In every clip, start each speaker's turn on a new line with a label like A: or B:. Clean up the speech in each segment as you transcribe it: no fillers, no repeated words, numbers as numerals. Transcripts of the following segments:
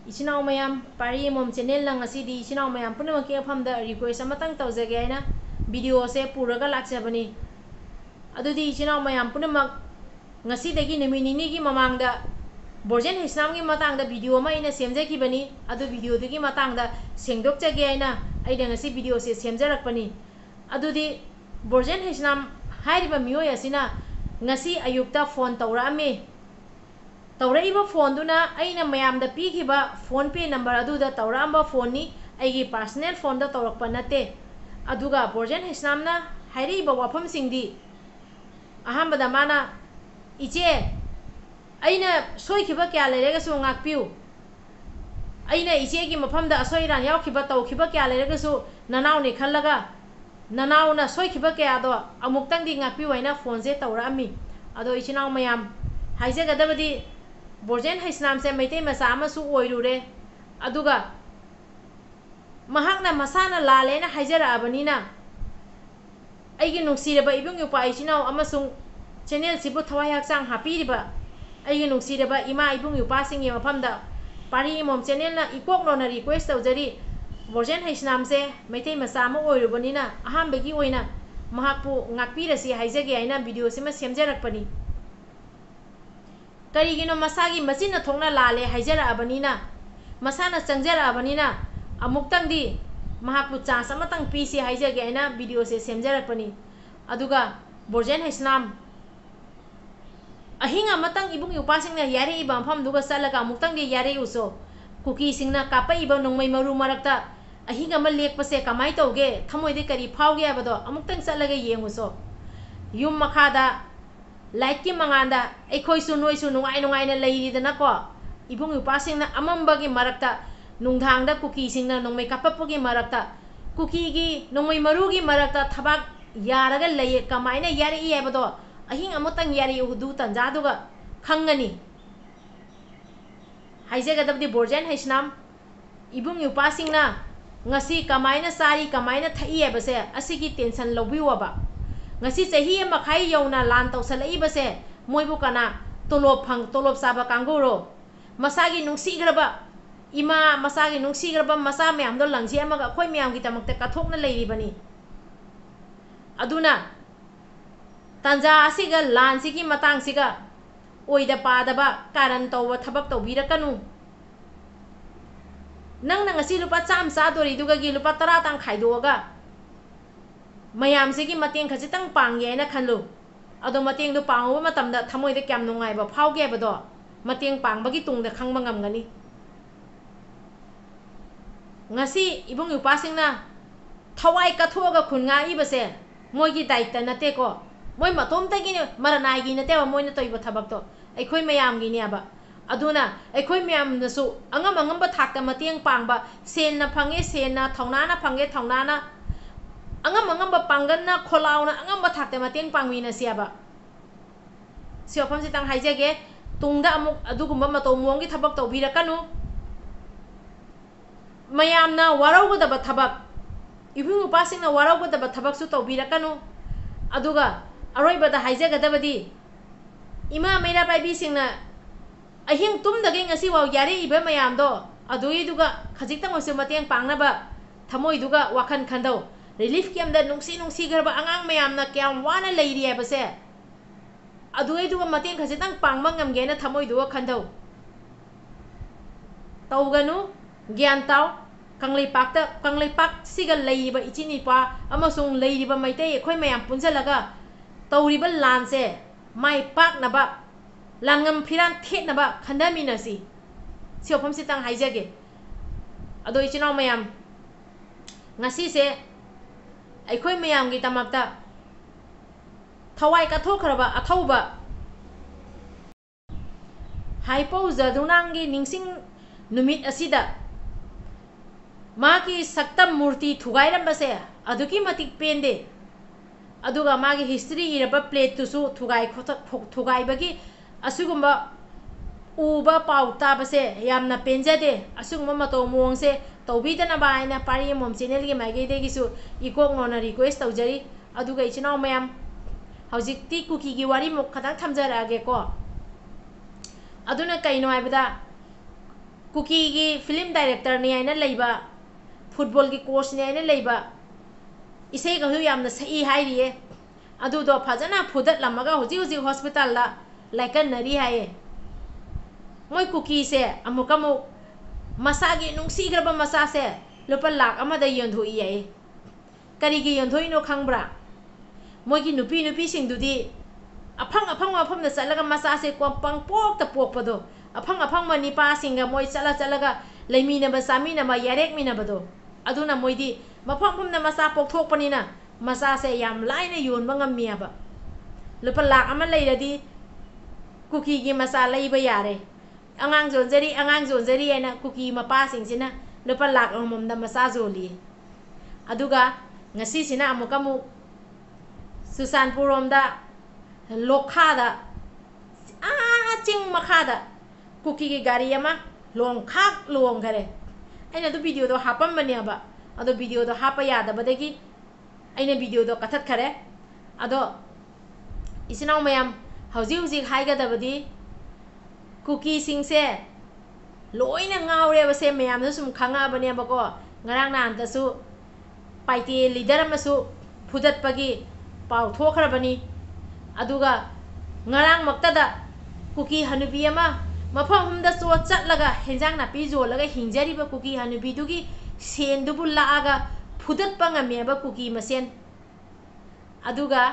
A: इचिनाव मयाम पारी मोम channel lung असिदी इचिनाव मयाम Poonam के फमदा रिक्वेस्ट अमतंग तौजगे आइना वीडियो से पुरगा लाक्सबनी अदुदी इचिनाव मयाम पुनम ngasi निमिनिनी की ममांगदा बोर्जेन हिस्नाम की मतांगदा वीडियो मा इना सेमजखिबनी अदु वीडियो दगी मतांगदा सेंगदोकचगे आइना आइदा ngasi वीडियो से सेमजरकपनी अदुदी बोर्जेन हिस्नाम हाइरिबा मियोय असिना ngasi अयुक्ता फोन तौरामे तौरइबा फोन दुना अइना मयामदा पीखिबा फोन पे नंबर अदुदा तौरांबा फोन नि अइगी पर्सनल फोन दा तौरकपा नते अदुगा बोर्जेन हिस्नामना हाइरिबा वाफम सिंगदी अहमदा माना इचे अइना सोइखिबा क्या लेरेगसु ngakpiu अइना इचे की मफमदा असोइरान यावखिबा तौखिबा क्या लेरेगसु ननाव ने खल्लगा ननाव ना सोइखिबा क्या दो अमुक्तंगदी ngakpiu आइना फोन से तौरामी अदो इचिनाव मयाम हाइजगदबदी बोर्जेन हिस्नाम से मैते मसा अमसु ओइरुरे अदुगा महाकना मसाना लालेना हाइजराबनीना अइगी नुक्सिरबा इबुंग युपा इचिनाव अमसु चैनल सिबु थवाय हक्सांग हापीरिबा अइगी नुक्सिरबा इमा इबुंग युपा सिंगी मफमदा पारी मोम चैनल ना इकोक लोना रिक्वेस्ट तौजरी बोर्जेन हिस्नाम से मैते मसा अम ओइरुबनीना अहांबगी ओइना महाकपु ngakpirasi हाइजगे आइना वीडियो सिमा सेमजरकपनी करीगिनो मसागी मचिन थोंना लाले हाइजराबनीना मसाना चंगजराबनीना अमुक्तंगदी महाकपु चांस अमतंग पीसी हाइजगे आइना वीडियो से सेमजरकपनी अदुगा बोर्जेन हिस्नाम अहिंग अमतंग इबुंग युपासिंगना यारे इबा मफम दुगा चलगा अमुक्तंगदी यारे उसो कुकी सिंगना कापइबा नोंमै मरु मरक्ता अहिंग अम लेकपसे कमाई तौगे थमोइदे करी फावगे हाबदो अमुक्तंग चलगा येंगुसो युम मखादा लाइट की मंगांदा एखोइसु नोइसु नुंगाइ नुंगाइना लैरिदनाको इबुंग युपासिंगना अमंबगी मरक्ता नुंधांगदा कुकी सिंगना नोंमै कापपगी मरक्ता कुकी गी नोंमै मरुगी मरक्ता थबाक यारगा लैये कमाइना यारे इयाबदो अहिंग अमुतंग यारे उदु तंजादुगा खंगनी हाइजगदबदी बोर्जेन हिस्नाम इबुंग युपासिंगना ngasi kamaina sari kamaina thai base asigi tension lobiwaba ngasi chahi makhai yauna lan tausalai base moibu kana tolop saba kanguro masagi nungsi graba ima masagi nungsi graba masa myam do langji amaga khoi myam gi tamakta kathokna leiribani aduna tanja asiga lan sigi matang siga oida padaba karan tawwa thabak tawbirakanu नंग ngasi lupa cham sa dori duga gi lupa tara tang khaidoga mayam se gi mateng khachitang pangye na khanlu ado mateng du pangwa matam da thamoi de kyam nungai ba phauge ba do mateng pangba gi tung da khangba ngam gani ngasi ibung yu pasingna thawai ka thoga khunga i base moi gi daita na te ko moi matom ta gi maranai gi na te ba moi na toiba thabak to aikhoi mayam gi ni aba अदुना एखोय म्याम नसु अंगम अंगम थाकता मतेंग पांगबा सेन ना फंगे सेन ना थौना ना फंगे थौना ना अंगम अंगम पांगन ना खोलावना अंगम थाकता मतेंग पांगमी ना सियाबा सियोफम से तंग हाइजेगे तुंगदा अमुक अदुगुम्बा मतो मोंगी थबक तौबिरकनु मयाम ना वारौगदब थबक इबुंग उपासिंग ना वारौगदब थबक सु तौबिरकनु अदुगा अरोइबदा हाइजेगदबदी इमा मेरा पाइबी सिंगना अहिंग तुम दगे ngasi वाव यारे इबा मयाम दो अदुई दुगा खजिक्तंग ओसु मतेंग पांगनाबा थमोइ दुगा वाखन खंदो रिलीफ कैम्प दा नुंसी गरबा अंगांग मयाम ना क्याम वाना लैरि हाबसे अदुई दुगा मतेंग खजिक्तंग पांगबा ngamgena थमोइ दुगा खंदो तौगनु ज्ञान ताव कंगleipak सिगा लैरिबा इचिनिपा अमसुंग लैरिबा मैतै एखोइ मयाम पुंजलगा तौरिबा लानसे माइ पाक नबा langam phiran thet naba khandaminasi siofam sitang haijage ado ichinaw mayam ngasi se aikhoi mayam gi tamakta thawai ka thokhraba athauba haipau jadunangi ningsing numit asida magi saktam murti thugairamba se aduki matik pende aduga magi history iraba plate tusu thugai bagi असुगुम्बा उबा पाउता बसे यामना पेंजदे असुगुम्बा मतो मोंगसे तौबीदना बायना पारी मोम channel गे माइगे गिसु इकोक नोना request तौजरी अदुगा इचिनाव मयाम हौजिक्ति cookie गी वारी मुख खतंग थमजरागे को अदुना कइनो हाइबदा कुकी की फिल्म डायरेक्टर ने आइना लेबा फुटबॉल की कोच ने आइना लेबा इसे कहू यामना सही हाइरिए अदुदो फजना फुदत लमगा हुजी हुजी हॉस्पिटल ला लाइकन नरी हाये मोय कुकी से अमुकमु मसागी नुंसीग्रबा मसा से लुपा लाख अमदा योंधोई याये करीगी योंधोइनो खंगब्रा मोयगी नुपी नुपी सिंगदुदी अफंग अफंग मफम द चलगा मसा से पंग पोक त पोकपदो अफंग अफंग निपा सिंगा मोय चलगा लेमीनबा सामीनबा यारेकमीनबदो अदुना मोयदी मफम फम न मसा पोकथोकपनिना मसा से याम लाइना योनबा ngamiaba लुपा लाख अमा लेरदी कुकी की मसा लेबा यारे angang zonjari ana kuki mapa singsina lupa lak amomda masa zoli aduga ngasi sina amukamu susanpuromda lokhada ching makhada kuki ki gari ama long kare aina do video do hapam bani aba ado video do hapa yada badagi aina video do kathat khare ado isinaw mayam hauji haiga dabadi Kuki सिंग से लोइना ngaure base mayam da sum khanga bane bako ngarang nan da su paite leader masu phudat pagi pau thokhra bani aduga ngarang makta da kuki hanubi ama mafam hum da so chatlaga henjang na pi jo laga hingjari ba kuki hanubi dugi sen du bul laaga phudat panga me ba kuki masen aduga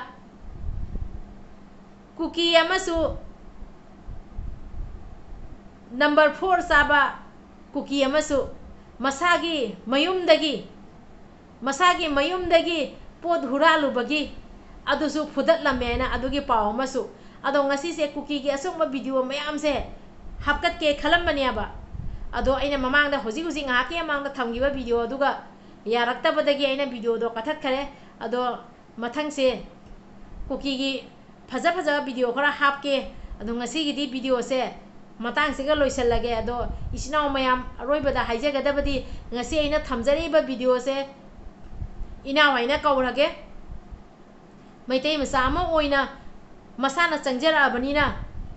A: kuki ama su Number 4 saba kuki amasu masagi mayumdagi pod huralu bagi adusu phudat lamena adugi paw masu ado ngasi se kuki ki asongba video mayam se hapkat ke khalam baniaba ado aina mamang da hoji nga ke mamang da thamgiba video aduga yarakta badagi aina video do kathat khare ado mathang se kuki gi phaja video khara hapke ado ngasi gi di video se matang se ga loisalage ado isinaw mayam aroibada haijagadabadi ngasi aina thamjariba video se inaw aina kaurage maitai masama oina masana changjara abanina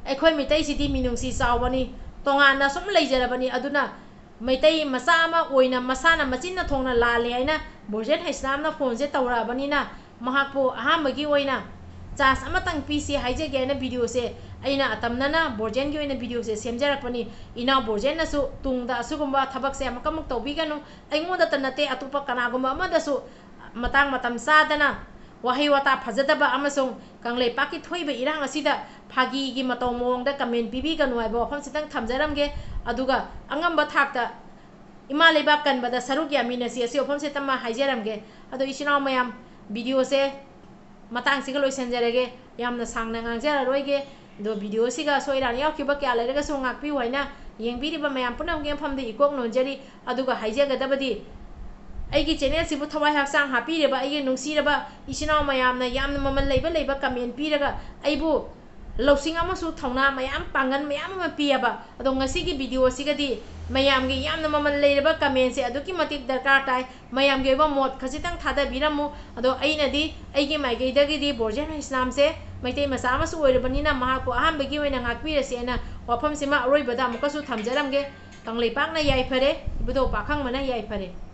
A: aikhoi maitai sidi minungsi sawbani tongana sum leijarabani aduna maitai masama oina masana machinna thongna lale aina borjen haislamna phone je tawrabanina mahakpo Ahanbagi oina chas amatang pc haijage na video se aina atamnana borjen gi oina video se semjarakpani ina borjen na su tungda asugumba thabak se amakamuk tawbiganu aingoda tanate atupa kanagumba amada su matang matam sadana wahi wata phajadaba amasung kanglei paki thoiba irang asida phagi gi mataw mong da comment pibi kanu ai bo pham sitang thamjaramge aduga angamba thakta ima leba kanbada saruk yamina si asi pham sitama haijaramge ado isinaw mayam video se matang siga loi senjarege yamna sangna ngangjara roige do video siga soiran yakiba kya lerega so ngakpi waina yengbiriba mayam punam ge famde ikok nonjari aduga haijagadabadi aigi channel sibu thawai haksang hapi reba aigi nungsiraba isinaw mayamna yamna mamal leiba comment piraga aibu losing amasu thongna mayam pangan mayam ma piaba ado ngasi gi video sigadi mayam gi yamna mamal leiraba comment se aduki matik darkar tai mayam ge ba mot khasitang thada biramu ado aina di aigi maigi dagi di borjen islam se maitai masa amasu oirabanina mahako Ahanbagi oina ngakpira se na wafam sima aroi bada mukasu thamjaramge kanglei pakna yai phare ibudo pakhang mana yai phare